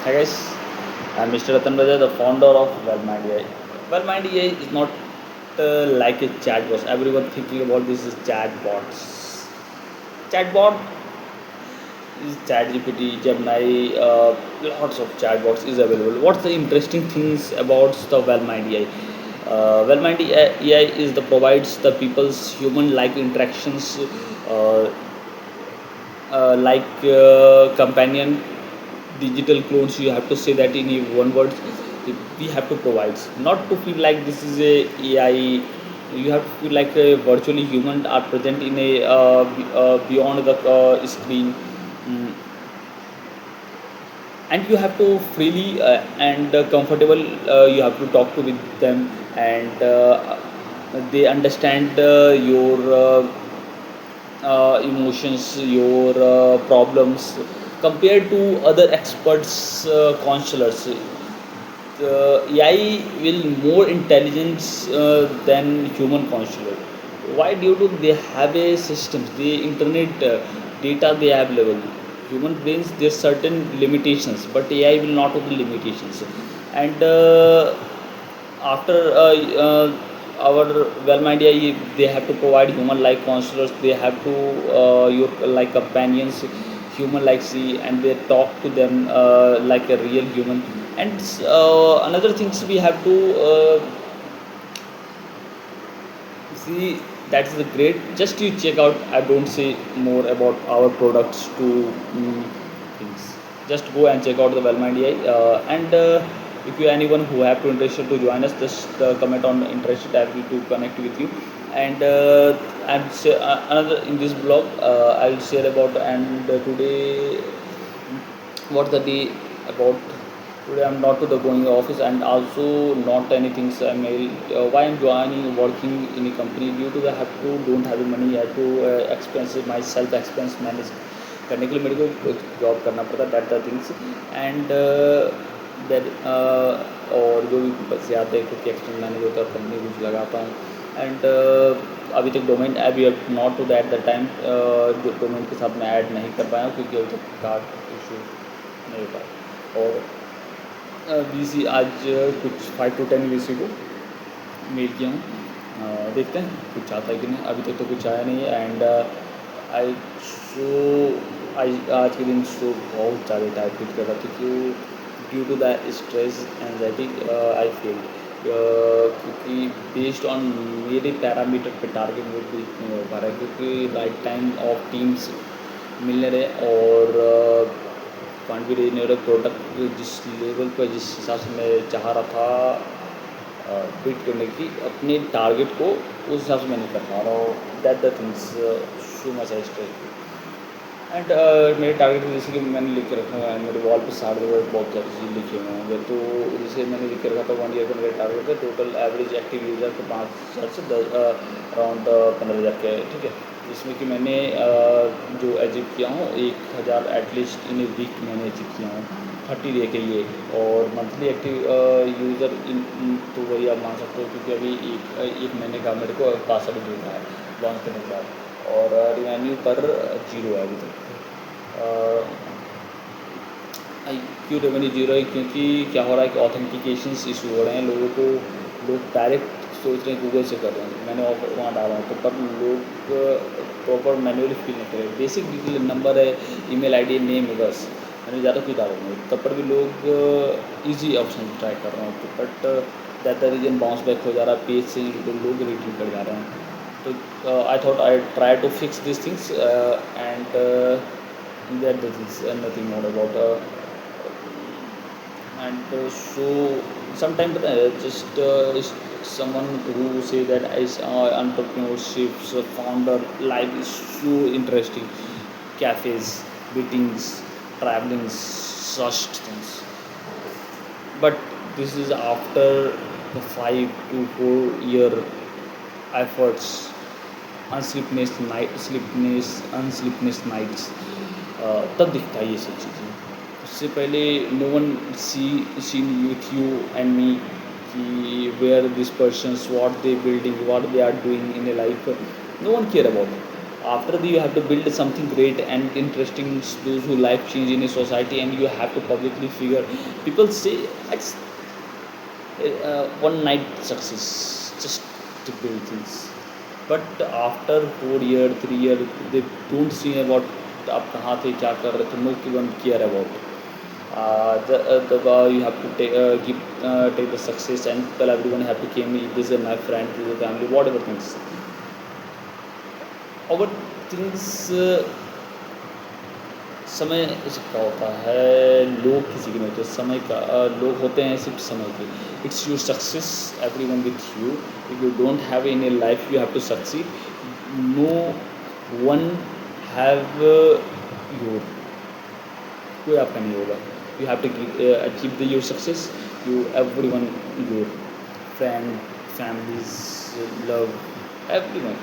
Hi guys, I'm Mr. Ratan Raja, the founder of Wellmind AI. Wellmind AI is not like a chatbot. Everyone thinking about this is chatbots. Chatbot is ChatGPT, Gemini, lots of chatbots is available. What's the interesting things about the Wellmind AI? Wellmind AI is the provides the people's human-like interactions, uh, companion digital clones. You have to say that in one word. We have to provide, not to feel like this is a AI. You have to feel like a virtually human are present in a beyond the screen. Mm, and you have to freely and comfortable, you have to talk to with them, and they understand your emotions, your problems, compared to other experts, counselors. The AI will more intelligence than human counselor. Why? Due to they have a system, the internet data they have level. Human brains there's certain limitations, but AI will not have the limitations. And after our Wellmind AI, they have to provide human-like counselors. They have to your like companions, human-like see, and they talk to them like a real human. And another things we have to see, that's the great. Just you check out. I don't say more about our products to things. Just go and check out the Wellmind AI. And if you anyone who have to interested to join us, just comment on interested. I will to connect with you. And another in this blog, I will share about. And today, what the day about. Today I'm not to the going office, and also not anything. So I'm why I'm joining working in a company due to the have to don't have the money. I have to expense myself expense manage करने के लिए मेरे को job करना पड़ता है that the things and that और जो भी पैसे आते हैं खुद के एक्सपेंस मैनेज होता है कंपनी कुछ लगाता हूँ एंड अभी तक डोमेन अभी not to that the time जो डोमेन के साथ मैं ऐड नहीं कर पाया हूँ क्योंकि अभी तक कार्ड इशू नहीं हो पाया और वीसी आज कुछ 5 to 10 वीसी को मेल किया हूँ देखते हैं कुछ आता है कि नहीं अभी तक तो कुछ आया नहीं है एंड आई शो आई आज के दिन शो बहुत ज़्यादा टाइट फिट कर रहा था क्योंकि due to the stress anxiety I feel क्योंकि बेस्ड ऑन मेरे पैरामीटर पे टारगेट मेरे को नहीं हो पा रहा है क्योंकि राइट टाइम ऑफ टीम्स मिलने रहे और फंड भी नहीं हो रहे प्रोडक्ट जिस लेवल पर जिस हिसाब से मैं चाह रहा था बीट करने की अपने टारगेट को उस हिसाब से मैं नहीं कर पा रहा हूँ that the things show much I stress and मेरे टारगेट जैसे कि मैंने लिख के रखा है मेरे वॉल पे सारे बहुत सारी चीज़ लिखे हुए होंगे तो जैसे मैंने लिख के रखा था 1 ईयर का मेरा टारगेट है टोटल एवरेज एक्टिव यूज़र को 5,000 से 10 अराउंड 15,000 के ठीक है जिसमें कि मैंने जो अचीव किया हूँ 1,000 एटलीस्ट इन ए वीक मैंने अचीव किया हूँ 30 डे के लिए और मंथली एक्टिव यूज़र तो वही आप मान सकते हो क्योंकि अभी एक महीने का मेरे को पासवर्ड दे रहा है लॉन्च करने के बाद और रिवेन्यू पर जीरो है अभी तक क्यों रेवेन्यू जीरो है क्योंकि क्या हो रहा है कि ऑथेंटिकेशन इशू हो रहे हैं लोगों को लोग डायरेक्ट सोच रहे हैं गूगल से कर रहे हैं मैंने ऑफर वहाँ डाला हूँ तो पर लोग प्रॉपर मैनुअली फिल नहीं कर रहे बेसिक डिटेल नंबर है ईमेल आईडी नेम है बस मैंने ज़्यादा कुछ डाला नहीं तब पर भी लोग इजी ऑप्शन ट्राई कर रहे हैं but that the reason bounce back हो जा रहा है पेज से तो लोग रिटर्न कर जा रहे हैं तो I thought I try to fix this things and that is nothing more about and so sometimes just someone who say that is entrepreneurship founder life is so interesting cafes meetings traveling such things but this is after the 5 to 4 year efforts unsleepless night sleepless unsleepless nights तब दिखता है ये सब चीज़ें उससे पहले no one seen with you and me कि where this persons what they building what they are doing in a life no one care about After that, you have to build something great and interesting, those who life change in a society, and you have to publicly figure. People say it's one night success, just to build things. But after 4 year, 3 year, they don't see about आप कहाँ थे क्या कर रहे थे. No one care about. You have to take the success and tell everyone have to came. This is my friend, this is family, whatever things. Our things समय इसका होता है, लोग किसी के नहीं होते समय का. लोग होते हैं सिर्फ समय के. It's your success every one with you. If you don't have in your life, you have to succeed. No one have your, कोई आपका नहीं होगा. You have to achieve the your success. You every one your friend, families, love, every one.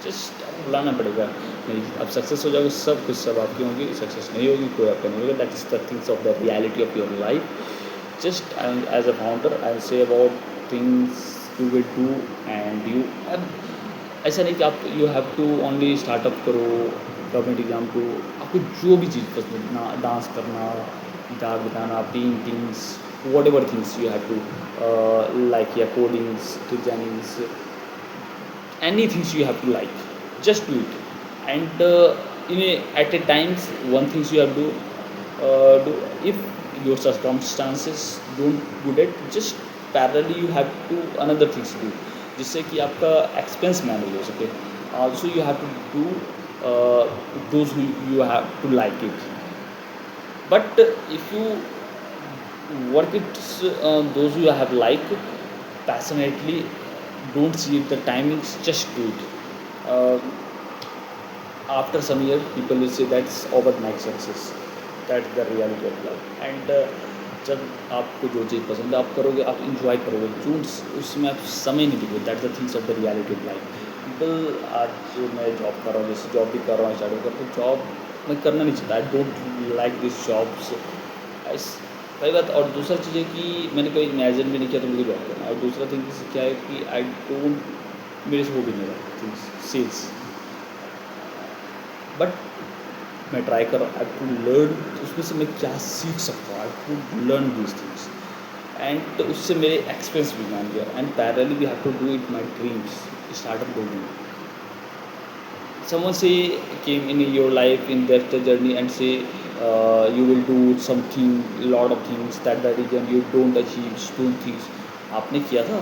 Just बुलाना पड़ेगा. नहीं, अब success हो जाओगे सब कुछ सब आपकी होंगी. सक्सेस नहीं होगी कोई आपका नहीं होगा. That is the things of the reality of your life. Just as a founder I say about things you will do. And you ऐसा नहीं कि आप you have to only startup करो, गवर्नमेंट एग्जाम को. आपको जो भी चीज़ पसंद ना, डांस करना, गिटार बजाना, paintings, whatever things you have to like, या codings, designings, anything you have to like, just do it. And at a times one things you have to do. If your circumstances don't good at, just parallelly you have to another things do, जिससे कि आपका expense manage हो सके. also you have to do those who you have to like it. But if you work it, those who have like passionately, don't see it the timings, just do it. uh, After some year people will say that's overnight success. That's the reality of life. And जब आपको जो चीज़ पसंद है आप करोगे, आप enjoy करोगे, जो उसमें आप समय नहीं दोगे. That's the things of the reality of life. People, आज मैं जॉब कर रहा हूँ, जैसे जॉब भी कर रहा हूँ, स्टार्ट कर, तो जॉब मैं करना नहीं चाहता. I don't like this jobs. पहली बात. और दूसरा चीज़ है कि मैंने कोई इमेजिन भी नहीं किया तो मुझे जॉब करना. और दूसरा थिंग क्या है कि आई डोंट, मेरे से वो भी नहीं रहा थिंग्स सेल्स. बट मैं ट्राई कर रहा हूँ. आई टू लर्न उसमें से मैं क्या सीख सकता हूँ. I to learn this things. And उससे मेरे एक्सपीरियंस भी मान गया. And parallelly we have to do it my dreams, startup building. someone say came in your life in their journey and say you will do something, lot of things, that the reason you don't achieve don't things. आपने किया था,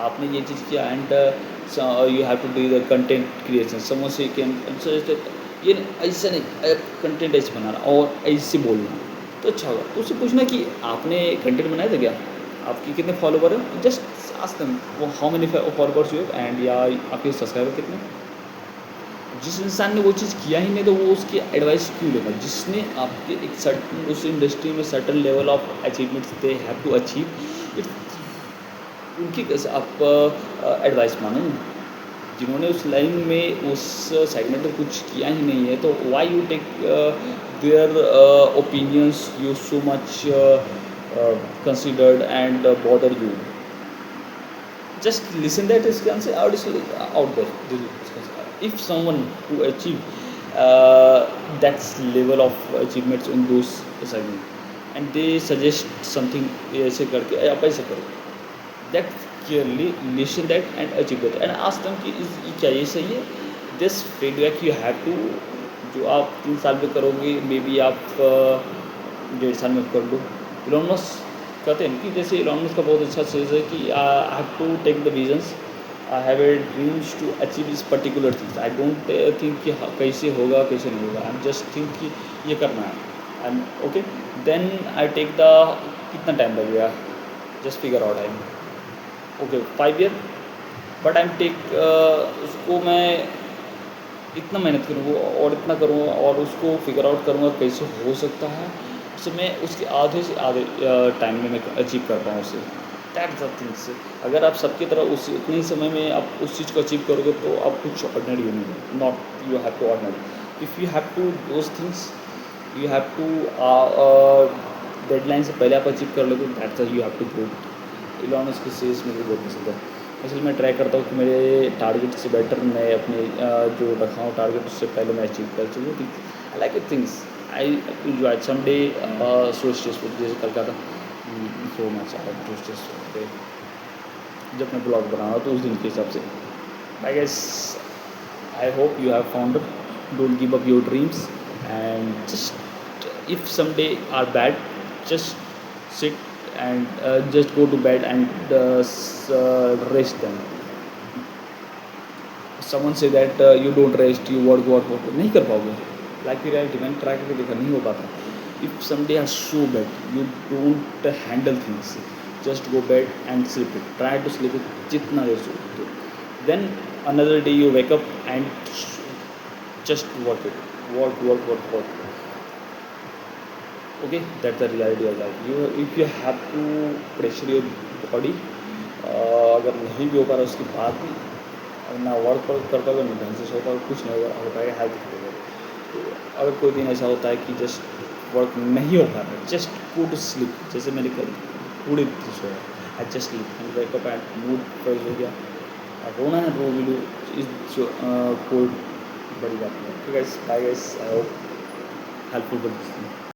आपने ये चीज़ किया. And you have to do the content creation. someone say came and said ये ऐसा नहीं, कंटेंट ऐसे बनाना और ऐसे बोलना तो अच्छा होगा. तो उससे पूछना कि आपने कंटेंट बनाया था क्या, आपके कितने फॉलोवर हैं. जस्ट आस्क देम वो how many followers you have, and या आपके सब्सक्राइबर कितने. जिस इंसान ने वो चीज़ किया ही नहीं तो वो उसकी एडवाइस क्यों लेगा. जिसने आपके एक सर्टन उस इंडस्ट्री में certain level of achievements they have to achieve, उनकी कैसे आप एडवाइस मानो. जिन्होंने उस लाइन में उस सेगमेंट में कुछ किया ही नहीं है, तो why you take their opinions you so much considered and bother you. just listen that is can say out there. If someone who achieve that level of achievements in those segment and they suggest something ऐसे करके आप ऐसे करो, that clearly listen that and achieve that and ask them कि क्या ये सही है. this feedback you have to, जो आप 3 साल में करोगे मे बी आप 1.5 साल में कर लो. इलॉन मस्क कहते हैं कि जैसे इलॉन मस्क का बहुत अच्छा चीज़ है कि I have to take the visions, I have a dreams to achieve this particular things. I don't think कि कैसे होगा कैसे नहीं होगा. आई एम जस्ट थिंक कि ये करना है. I am okay. Then I take the कितना टाइम लगेगा, just figure out time. Okay 5 year. But I am take उसको मैं इतना मेहनत करूँगा और इतना करूँगा और उसको फिगर आउट करूँगा कैसे हो सकता है, उससे मैं उसके आधे से आधे टाइम में मैं अचीव कर पाऊँ उसे. That's the things. अगर आप सबकी तरह उस उतने ही समय में आप उस चीज़ को अचीव करोगे तो आप कुछ ऑर्डिनरी हो नहीं. Not you have to ordinary. If you have to those things you have to deadline से पहले आप अचीव कर लोगे. That's you have to grow. Elon Musk की सेल्स मुझे बहुत पसंद है. इसलिए मैं ट्राई करता हूँ कि मेरे टारगेट से बेटर मैं अपने जो रखा हूँ टारगेट उससे पहले मैं अचीव कर चुकी हूँ। I like it things, I enjoy some day so stressful, जैसे कल का था सो मच सो स्ट्रेसफुल जब मैं ब्लॉग बना रहा तो उस दिन के हिसाब से। I guess I hope you have found it. Don't give up your dreams, and just if someday are bad, just sit and just go to bed and rest them. Someone say that you don't rest, you work नहीं कर पाओगे। Like reality मैंने try करके देखा नहीं हो पाता। If someday are so bad, you don't handle things, just go bed and sleep it, try to sleep it जितना देर सो सकते हो। then another day you wake up and just work it, work. Okay, that's the reality of life. You if you have to pressure your body, अगर नहीं भी हो पा रहा उसके बाद भी ना वर्क कर पाओगे ना ढंग से सो पाओगे, कुछ नहीं हो पाएगा, हेल्थ खराब होगा। तो अगर कोई दिन ऐसा होता है कि जस्ट वर्क नहीं हो पा रहा, जस्ट गो टू स्लीप, जैसे मैंने कल पूरे दिन सोया, I just sleep and wake up and mood fresh हो गया। रोना है रो भी लो, इस जो कोई बड़ी बात नहीं है। ठीक है गाइस, आई होप हेल्पफुल कर